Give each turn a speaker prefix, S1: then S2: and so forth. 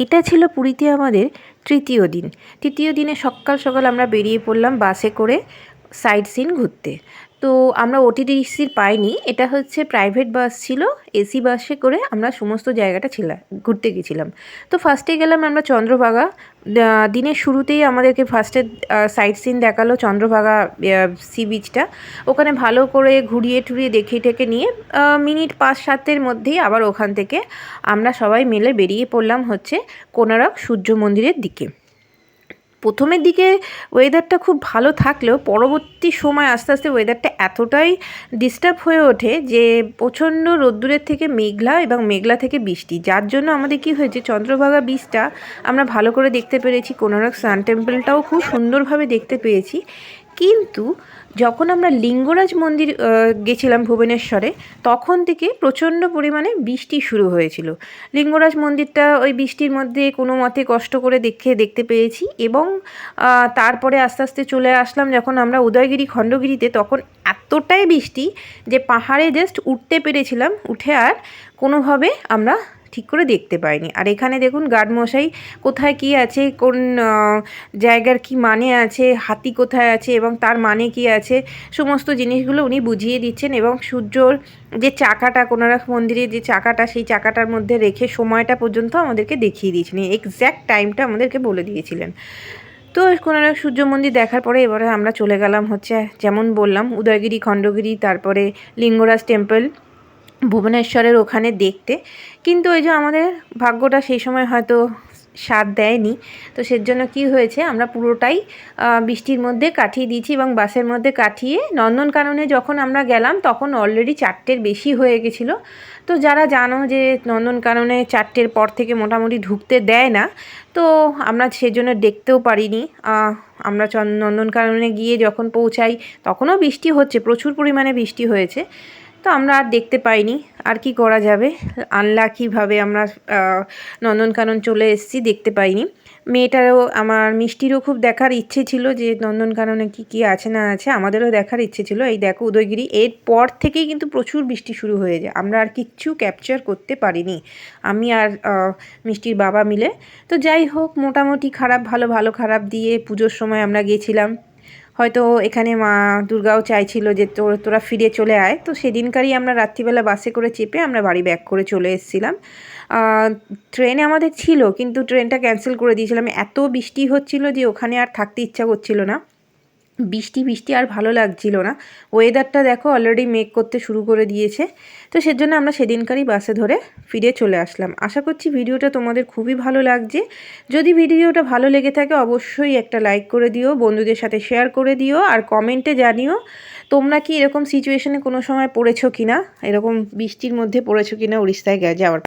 S1: এটা ছিল পুরীতে আমাদের তৃতীয় দিন। তৃতীয় দিনে সকাল সকাল আমরা বেরিয়ে পড়লাম বাসে করে সাইট সিন ঘুরতে। তো আমরা ওটিটিসির পাইনি, এটা হচ্ছে প্রাইভেট বাস ছিল, এসি বাসে করে আমরা সমস্ত জায়গাটা ঘুরতে গেছিলাম। তো ফার্স্টে গেলাম আমরা চন্দ্রভাগা। দিনের শুরুতেই আমাদেরকে ফার্স্টে সাইট সিন দেখালো চন্দ্রভাগা সি বিচটা। ওখানে ভালো করে ঘুরিয়ে টুরিয়ে দেখে টেকে নিয়ে মিনিট 5-7-এর মধ্যেই আবার ওখান থেকে আমরা সবাই মিলে বেরিয়ে পড়লাম হচ্ছে কোনারক সূর্য মন্দিরের দিকে। প্রথমের দিকে ওয়েদারটা খুব ভালো থাকলেও পরবর্তী সময় আস্তে আস্তে ওয়েদারটা এতটাই ডিস্টার্ব হয়ে ওঠে যে প্রচণ্ড রোদ্দুরের থেকে মেঘলা এবং মেঘলা থেকে বৃষ্টি, যার জন্য আমাদের কি হয়েছে চন্দ্রভাগা বীচটা আমরা ভালো করে দেখতে পেরেছি, কোনারক সান টেম্পলটাও খুব সুন্দরভাবে দেখতে পেয়েছি। কিন্তু যখন আমরা লিঙ্গরাজ মন্দির গেছিলাম ভুবনেশ্বরে, তখন থেকে প্রচণ্ড পরিমাণে বৃষ্টি শুরু হয়েছিল। লিঙ্গরাজ মন্দিরটা ওই বৃষ্টির মধ্যে কোনো মতে কষ্ট করে দেখতে পেয়েছি এবং তারপরে আস্তে আস্তে চলে আসলাম যখন আমরা উদয়গিরি খণ্ডগিরিতে, তখন এতটাই বৃষ্টি যে পাহাড়ে জাস্ট উঠতে পেরেছিলাম, উঠে আর কোনোভাবে আমরা ঠিক করে দেখতে পাইনি। আর এখানে দেখুন গার্ডমশাই কোথায় কি আছে, কোন জায়গার কি মানে আছে, হাতি কোথায় আছে এবং তার মানে কি আছে, সমস্ত জিনিসগুলো উনি বুঝিয়ে দিচ্ছেন এবং সূর্যর যে চাকাটা, কোনারক মন্দিরের যে চাকাটা, সেই চাকাটার মধ্যে রেখে সময়টা পর্যন্ত আমাদেরকে দেখিয়ে দিয়েছিলেন, এক্স্যাক্ট টাইমটা আমাদেরকে বলে দিয়েছিলেন। তো কোনারক সূর্য মন্দির দেখার পরে এবারে আমরা চলে গেলাম হচ্ছে যেমন বললাম উদয়গিরি খণ্ডগিরি, তারপরে লিঙ্গরাজ টেম্পল ভুবনেশ্বরের ওখানে দেখতে। কিন্তু ওই যে আমাদের ভাগ্যটা সেই সময় হয়তো সাথ দেয়নি, তো সেজন্য কি হয়েছে আমরা পুরোটাই বৃষ্টির মধ্যে কাটিয়ে দিয়েছি এবং বাসের মধ্যে কাটিয়ে নন্দনকাননে যখন আমরা গেলাম তখন অলরেডি 4টের বেশি হয়ে গেছিলো। তো যারা জানো যে নন্দনকাননে 4টের পর থেকে মোটামুটি ঢুকতে দেয় না, তো আমরা সেজন্য দেখতেও পারিনি। আমরা নন্দনকাননে গিয়ে যখন পৌঁছাই তখনও বৃষ্টি হচ্ছে, প্রচুর পরিমাণে বৃষ্টি হয়েছে, তো আমরা আর দেখতে পাইনি। আর কি করা যাবে, আনলাকিভাবে আমরা নন্দনকানন চলে এসেছি, দেখতে পাইনি। মেয়েটারও, আমার মিষ্টিরও খুব দেখার ইচ্ছে ছিল যে নন্দনকাননে কী আছে না আছে, আমাদেরও দেখার ইচ্ছে ছিল। এই দেখো উদয়গিরি, এরপর থেকেই কিন্তু প্রচুর বৃষ্টি শুরু হয়ে যায়, আমরা আর কিচ্ছু ক্যাপচার করতে পারিনি, আমি আর মিষ্টির বাবা মিলে। তো যাই হোক, মোটামুটি ভালো খারাপ দিয়ে পুজোর সময় আমরা গেছিলাম। হয়তো এখানে মা দুর্গাও চাইছিল যে তোরা ফিরে চলে আয়, তো সেদিনকারই আমরা রাত্রিবেলা বাসে করে চেপে আমরা বাড়ি ব্যাক করে চলে এসেছিলাম। ট্রেনে আমাদের ছিল কিন্তু ট্রেনটা ক্যান্সেল করে দিয়েছিলাম, এত বৃষ্টি হচ্ছিল যে ওখানে আর থাকতে ইচ্ছা করছিল না, বৃষ্টি আর ভালো লাগছিল না। ওয়েদারটা দেখো অলরেডি মেঘ করতে শুরু করে দিয়েছে, তো সেজন্য আমরা সেদিনকারই বাসে ধরে ফিরে চলে আসলাম। আশা করছি ভিডিওটা তোমাদের খুবই ভালো লাগছে। যদি ভিডিওটা ভালো লেগে থাকে অবশ্যই একটা লাইক করে দিও, বন্ধুদের সাথে শেয়ার করে দিও, আর কমেন্টে জানিও তোমরা কি এরকম সিচুয়েশনে কোনো সময় পড়েছো কিনা, এরকম বৃষ্টির মধ্যে পড়েছো কিনা উড়িষ্যায় যাওয়ার